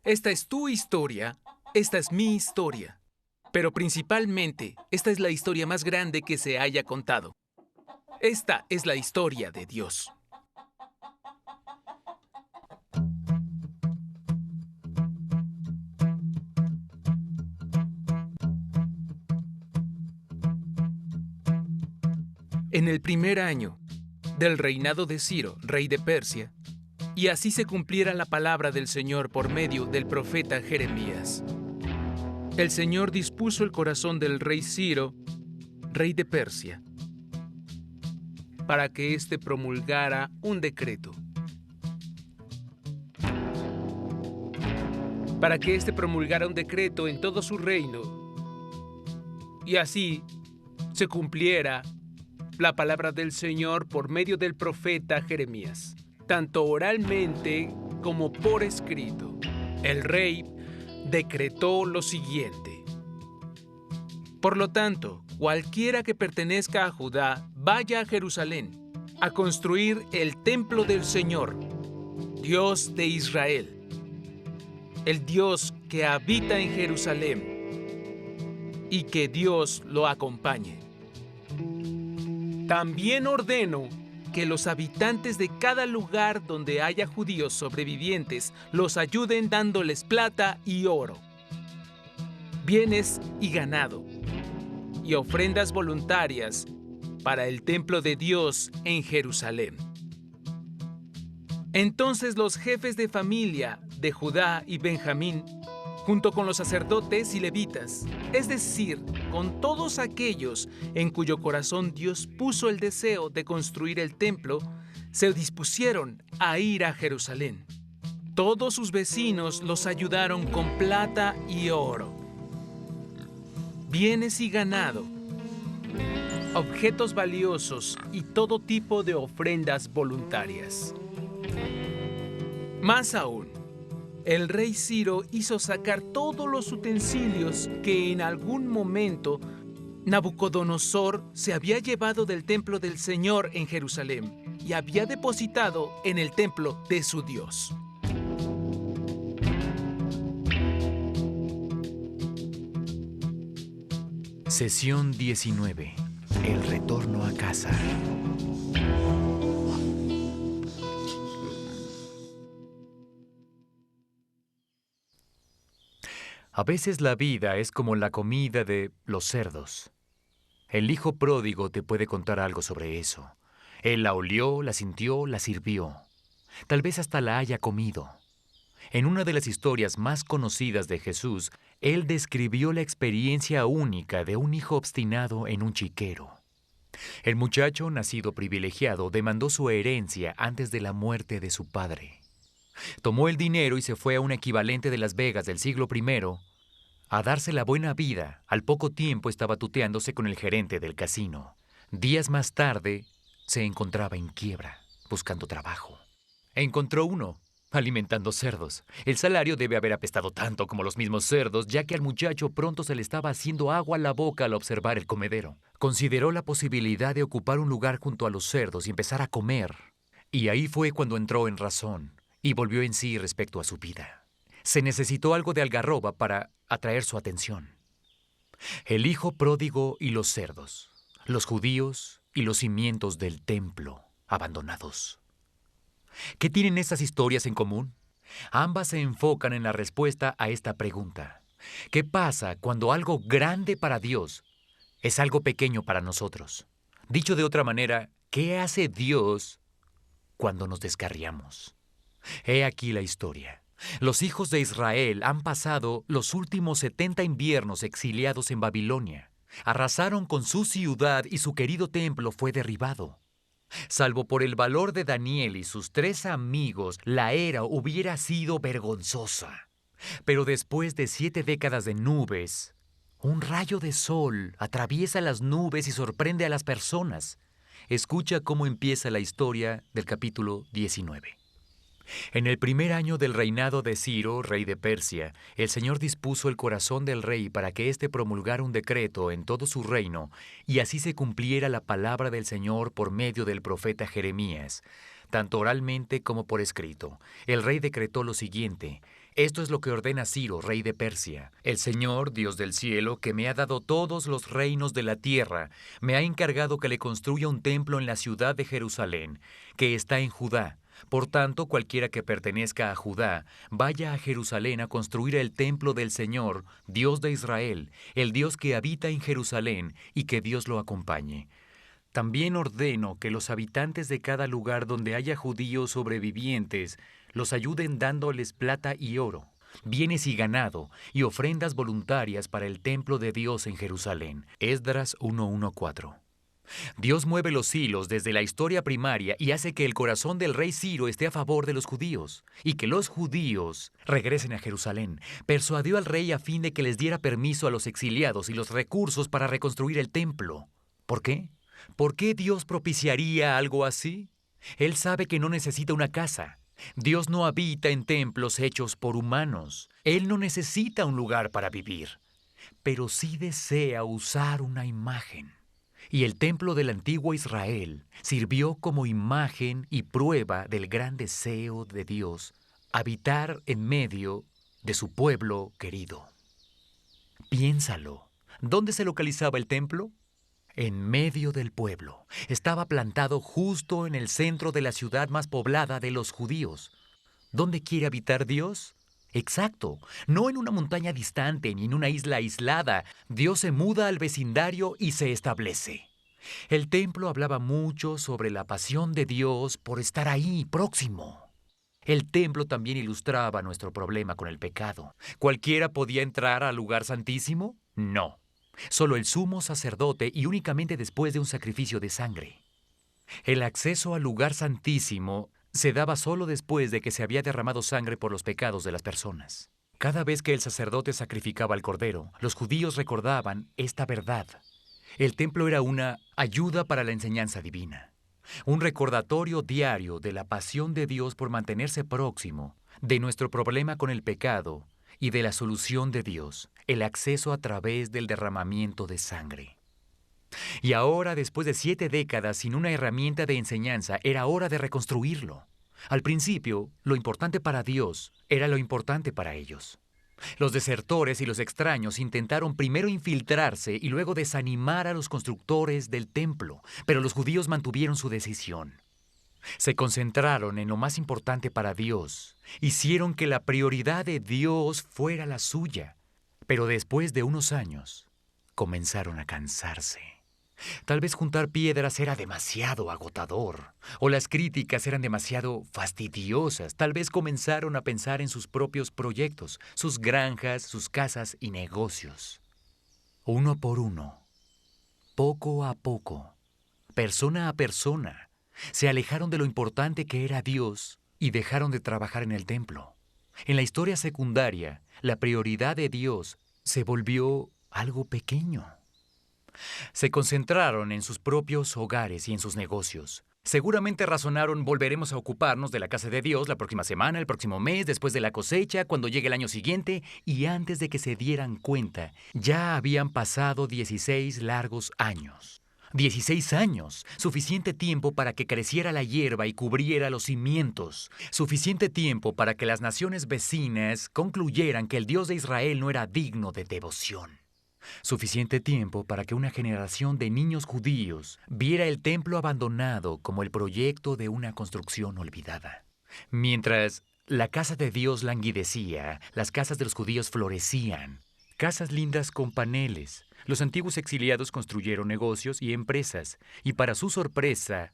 Esta es tu historia, esta es mi historia. Pero principalmente, esta es la historia más grande que se haya contado. Esta es la historia de Dios. En el primer año del reinado de Ciro, rey de Persia, y así se cumpliera la palabra del Señor por medio del profeta Jeremías. El Señor dispuso el corazón del rey Ciro, rey de Persia, para que éste promulgara un decreto. Para que éste promulgara un decreto en todo su reino, y así se cumpliera la palabra del Señor por medio del profeta Jeremías, tanto oralmente como por escrito. El rey decretó lo siguiente: por lo tanto, cualquiera que pertenezca a Judá, vaya a Jerusalén a construir el templo del Señor, Dios de Israel, el Dios que habita en Jerusalén, y que Dios lo acompañe. También ordeno que los habitantes de cada lugar donde haya judíos sobrevivientes los ayuden dándoles plata y oro, bienes y ganado, y ofrendas voluntarias para el templo de Dios en Jerusalén. Entonces los jefes de familia de Judá y Benjamín, junto con los sacerdotes y levitas, es decir, con todos aquellos en cuyo corazón Dios puso el deseo de construir el templo, se dispusieron a ir a Jerusalén. Todos sus vecinos los ayudaron con plata y oro, bienes y ganado, objetos valiosos y todo tipo de ofrendas voluntarias. Más aún, el rey Ciro hizo sacar todos los utensilios que en algún momento Nabucodonosor se había llevado del templo del Señor en Jerusalén y había depositado en el templo de su Dios. Sesión 19. El retorno a casa. A veces la vida es como la comida de los cerdos. El hijo pródigo te puede contar algo sobre eso. Él la olió, la sintió, la sirvió. Tal vez hasta la haya comido. En una de las historias más conocidas de Jesús, él describió la experiencia única de un hijo obstinado en un chiquero. El muchacho, nacido privilegiado, demandó su herencia antes de la muerte de su padre. Tomó el dinero y se fue a un equivalente de Las Vegas del siglo I a darse la buena vida. Al poco tiempo estaba tuteándose con el gerente del casino. Días más tarde, se encontraba en quiebra, buscando trabajo. Encontró uno, alimentando cerdos. El salario debe haber apestado tanto como los mismos cerdos, ya que al muchacho pronto se le estaba haciendo agua a la boca al observar el comedero. Consideró la posibilidad de ocupar un lugar junto a los cerdos y empezar a comer. Y ahí fue cuando entró en razón y volvió en sí respecto a su vida. Se necesitó algo de algarroba para atraer su atención. El hijo pródigo y los cerdos, los judíos y los cimientos del templo abandonados. ¿Qué tienen estas historias en común? Ambas se enfocan en la respuesta a esta pregunta. ¿Qué pasa cuando algo grande para Dios es algo pequeño para nosotros? Dicho de otra manera, ¿qué hace Dios cuando nos descarriamos? He aquí la historia. Los hijos de Israel han pasado los últimos 70 inviernos exiliados en Babilonia. Arrasaron con su ciudad y su querido templo fue derribado. Salvo por el valor de Daniel y sus 3 amigos, la era hubiera sido vergonzosa. Pero después de 7 décadas de nubes, un rayo de sol atraviesa las nubes y sorprende a las personas. Escucha cómo empieza la historia del capítulo 19. En el primer año del reinado de Ciro, rey de Persia, el Señor dispuso el corazón del rey para que éste promulgara un decreto en todo su reino, y así se cumpliera la palabra del Señor por medio del profeta Jeremías, tanto oralmente como por escrito. El rey decretó lo siguiente: Esto es lo que ordena Ciro, rey de Persia. El Señor, Dios del cielo, que me ha dado todos los reinos de la tierra, me ha encargado que le construya un templo en la ciudad de Jerusalén, que está en Judá. Por tanto, cualquiera que pertenezca a Judá, vaya a Jerusalén a construir el templo del Señor, Dios de Israel, el Dios que habita en Jerusalén, y que Dios lo acompañe. También ordeno que los habitantes de cada lugar donde haya judíos sobrevivientes los ayuden dándoles plata y oro, bienes y ganado, y ofrendas voluntarias para el templo de Dios en Jerusalén. Esdras 1:1-4. Dios mueve los hilos desde la historia primaria y hace que el corazón del rey Ciro esté a favor de los judíos, y que los judíos regresen a Jerusalén. Persuadió al rey a fin de que les diera permiso a los exiliados y los recursos para reconstruir el templo. ¿Por qué? ¿Por qué Dios propiciaría algo así? Él sabe que no necesita una casa. Dios no habita en templos hechos por humanos. Él no necesita un lugar para vivir, pero sí desea usar una imagen. Y el templo del antiguo Israel sirvió como imagen y prueba del gran deseo de Dios habitar en medio de su pueblo querido. Piénsalo. ¿Dónde se localizaba el templo? En medio del pueblo. Estaba plantado justo en el centro de la ciudad más poblada de los judíos. ¿Dónde quiere habitar Dios? Exacto, no en una montaña distante ni en una isla aislada. Dios se muda al vecindario y se establece. El templo hablaba mucho sobre la pasión de Dios por estar ahí, próximo. El templo también ilustraba nuestro problema con el pecado. ¿Cualquiera podía entrar al lugar santísimo? No. Solo el sumo sacerdote y únicamente después de un sacrificio de sangre. El acceso al lugar santísimo se daba solo después de que se había derramado sangre por los pecados de las personas. Cada vez que el sacerdote sacrificaba al cordero, los judíos recordaban esta verdad. El templo era una ayuda para la enseñanza divina, un recordatorio diario de la pasión de Dios por mantenerse próximo, de nuestro problema con el pecado y de la solución de Dios, el acceso a través del derramamiento de sangre. Y ahora, después de 7 décadas sin una herramienta de enseñanza, era hora de reconstruirlo. Al principio, lo importante para Dios era lo importante para ellos. Los desertores y los extraños intentaron primero infiltrarse y luego desanimar a los constructores del templo, pero los judíos mantuvieron su decisión. Se concentraron en lo más importante para Dios. Hicieron que la prioridad de Dios fuera la suya. Pero después de unos años, comenzaron a cansarse. Tal vez juntar piedras era demasiado agotador, o las críticas eran demasiado fastidiosas. Tal vez comenzaron a pensar en sus propios proyectos, sus granjas, sus casas y negocios. Uno por uno, poco a poco, persona a persona, se alejaron de lo importante que era Dios y dejaron de trabajar en el templo. En la historia secundaria, la prioridad de Dios se volvió algo pequeño. Se concentraron en sus propios hogares y en sus negocios. Seguramente razonaron: volveremos a ocuparnos de la casa de Dios la próxima semana, el próximo mes, después de la cosecha, cuando llegue el año siguiente, y antes de que se dieran cuenta, ya habían pasado 16 largos años. 16 años, suficiente tiempo para que creciera la hierba y cubriera los cimientos, suficiente tiempo para que las naciones vecinas concluyeran que el Dios de Israel no era digno de devoción. Suficiente tiempo para que una generación de niños judíos viera el templo abandonado como el proyecto de una construcción olvidada. Mientras la casa de Dios languidecía, las casas de los judíos florecían. Casas lindas con paneles. Los antiguos exiliados construyeron negocios y empresas, y para su sorpresa,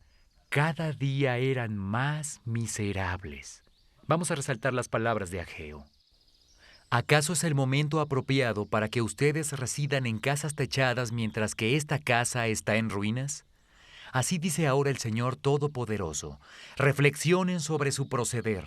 cada día eran más miserables. Vamos a resaltar las palabras de Ageo. ¿Acaso es el momento apropiado para que ustedes residan en casas techadas mientras que esta casa está en ruinas? Así dice ahora el Señor Todopoderoso. Reflexionen sobre su proceder.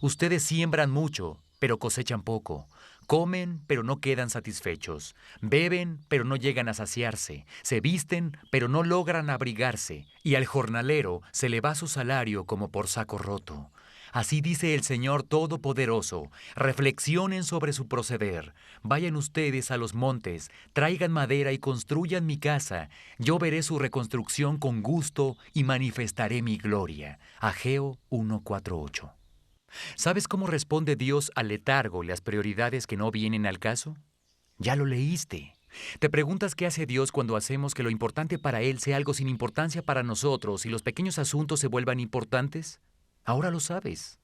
Ustedes siembran mucho, pero cosechan poco. Comen, pero no quedan satisfechos. Beben, pero no llegan a saciarse. Se visten, pero no logran abrigarse. Y al jornalero se le va su salario como por saco roto. Así dice el Señor Todopoderoso. Reflexionen sobre su proceder. Vayan ustedes a los montes, traigan madera y construyan mi casa. Yo veré su reconstrucción con gusto y manifestaré mi gloria. Ageo 1:4-8. ¿Sabes cómo responde Dios al letargo y las prioridades que no vienen al caso? Ya lo leíste. ¿Te preguntas qué hace Dios cuando hacemos que lo importante para Él sea algo sin importancia para nosotros y los pequeños asuntos se vuelvan importantes? Ahora lo sabes.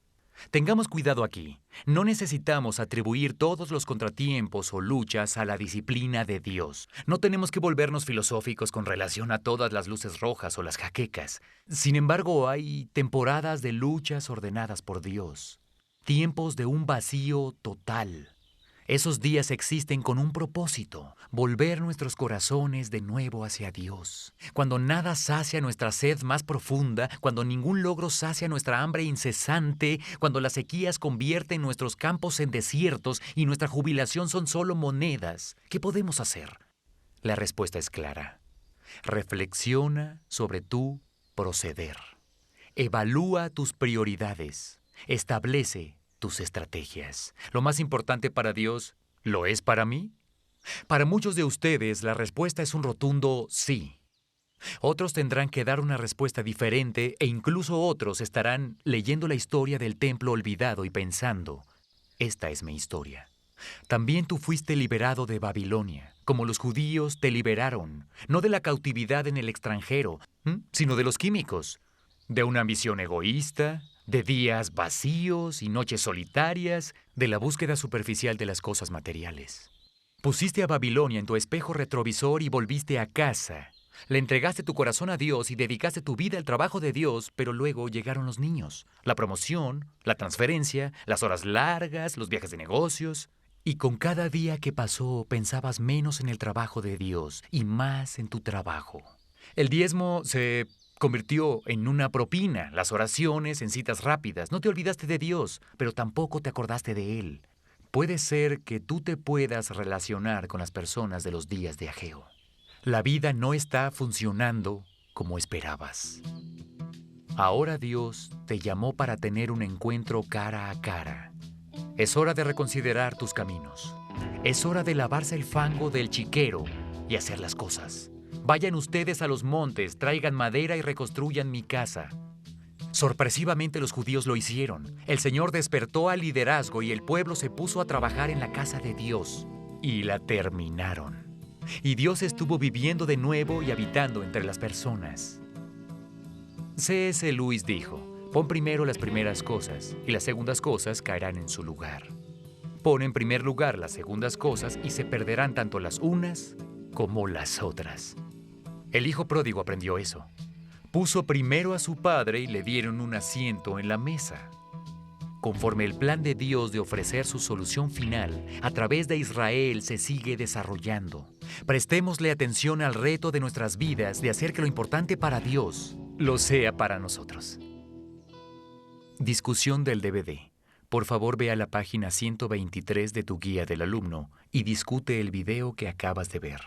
Tengamos cuidado aquí. No necesitamos atribuir todos los contratiempos o luchas a la disciplina de Dios. No tenemos que volvernos filosóficos con relación a todas las luces rojas o las jaquecas. Sin embargo, hay temporadas de luchas ordenadas por Dios. Tiempos de un vacío total. Esos días existen con un propósito, volver nuestros corazones de nuevo hacia Dios. Cuando nada sacia nuestra sed más profunda, cuando ningún logro sacia nuestra hambre incesante, cuando las sequías convierten nuestros campos en desiertos y nuestra jubilación son solo monedas, ¿qué podemos hacer? La respuesta es clara. Reflexiona sobre tu proceder. Evalúa tus prioridades. Establece tus estrategias. Lo más importante para Dios, ¿lo es para mí? Para muchos de ustedes, la respuesta es un rotundo sí. Otros tendrán que dar una respuesta diferente e incluso otros estarán leyendo la historia del templo olvidado y pensando, esta es mi historia. También tú fuiste liberado de Babilonia, como los judíos te liberaron, no de la cautividad en el extranjero, sino de los químicos, de una ambición egoísta, de días vacíos y noches solitarias, de la búsqueda superficial de las cosas materiales. Pusiste a Babilonia en tu espejo retrovisor y volviste a casa. Le entregaste tu corazón a Dios y dedicaste tu vida al trabajo de Dios, pero luego llegaron los niños, la promoción, la transferencia, las horas largas, los viajes de negocios. Y con cada día que pasó pensabas menos en el trabajo de Dios y más en tu trabajo. El diezmo se convirtió en una propina, las oraciones en citas rápidas. No te olvidaste de Dios, pero tampoco te acordaste de Él. Puede ser que tú te puedas relacionar con las personas de los días de Ageo. La vida no está funcionando como esperabas. Ahora Dios te llamó para tener un encuentro cara a cara. Es hora de reconsiderar tus caminos. Es hora de lavarse el fango del chiquero y hacer las cosas. Vayan ustedes a los montes, traigan madera y reconstruyan mi casa. Sorpresivamente los judíos lo hicieron. El Señor despertó al liderazgo y el pueblo se puso a trabajar en la casa de Dios. Y la terminaron. Y Dios estuvo viviendo de nuevo y habitando entre las personas. C.S. Lewis dijo, pon primero las primeras cosas y las segundas cosas caerán en su lugar. Pon en primer lugar las segundas cosas y se perderán tanto las unas como las otras. El hijo pródigo aprendió eso. Puso primero a su padre y le dieron un asiento en la mesa. Conforme el plan de Dios de ofrecer su solución final a través de Israel se sigue desarrollando, prestémosle atención al reto de nuestras vidas de hacer que lo importante para Dios lo sea para nosotros. Discusión del DVD. Por favor, ve a la página 123 de tu guía del alumno y discute el video que acabas de ver.